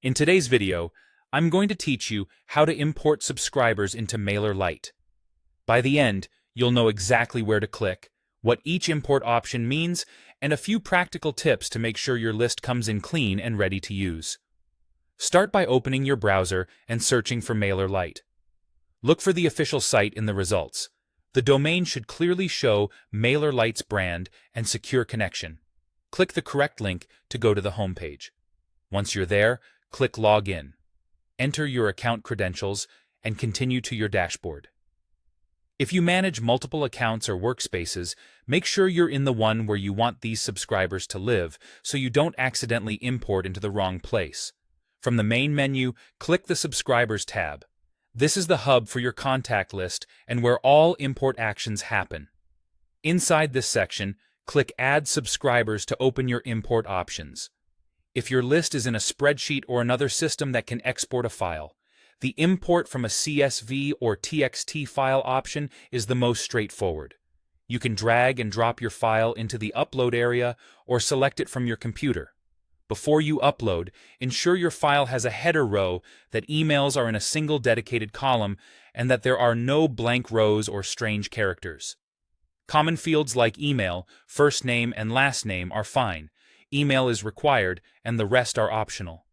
In today's video, I'm going to teach you how to import subscribers into Mailerlite. By the end, you'll know exactly where to click, what each import option means, and a few practical tips to make sure your list comes in clean and ready to use. Start by opening your browser and searching for Mailerlite. Look for the official site in the results. The domain should clearly show Mailerlite's brand and secure connection. Click the correct link to go to the homepage. Once you're there, click Login. Enter your account credentials and continue to your dashboard. If you manage multiple accounts or workspaces, make sure you're in the one where you want these subscribers to live so you don't accidentally import into the wrong place. From the main menu, click the Subscribers tab. This is the hub for your contact list and where all import actions happen. Inside this section, click Add Subscribers to open your import options. If your list is in a spreadsheet or another system that can export a file, the import from a CSV or TXT file option is the most straightforward. You can drag and drop your file into the upload area or select it from your computer. Before you upload, ensure your file has a header row, that emails are in a single dedicated column, and that there are no blank rows or strange characters. Common fields like email, first name, and last name are fine. Email is required, and the rest are optional.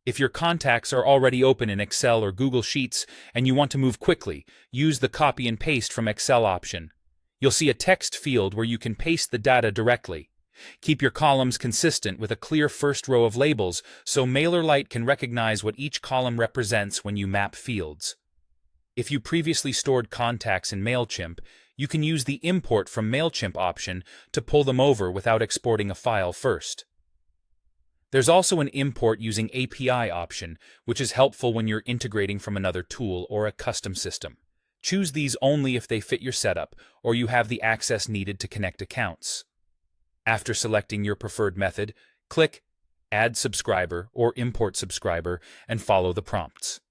If your contacts are already open in Excel or Google Sheets and you want to move quickly, use the Copy and Paste from Excel option. You'll see a text field where you can paste the data directly. Keep your columns consistent with a clear first row of labels so Mailerlite can recognize what each column represents when you map fields. If you previously stored contacts in MailChimp, you can use the Import from MailChimp option to pull them over without exporting a file first. There's also an Import using API option, which is helpful when you're integrating from another tool or a custom system. Choose these only if they fit your setup or you have the access needed to connect accounts. After selecting your preferred method, click Add Subscriber or Import Subscriber and follow the prompts.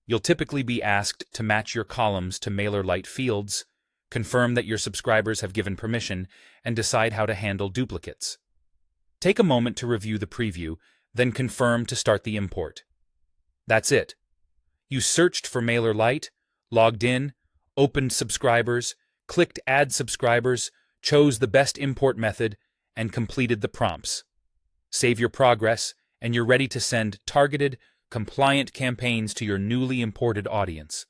You'll typically be asked to match your columns to Mailerlite fields, confirm that your subscribers have given permission, and decide how to handle duplicates. Take a moment to review the preview, then confirm to start the import. That's it. You searched for Mailerlite, logged in, opened subscribers, clicked Add Subscribers, chose the best import method, and completed the prompts. Save your progress, and you're ready to send targeted, compliant campaigns to your newly imported audience.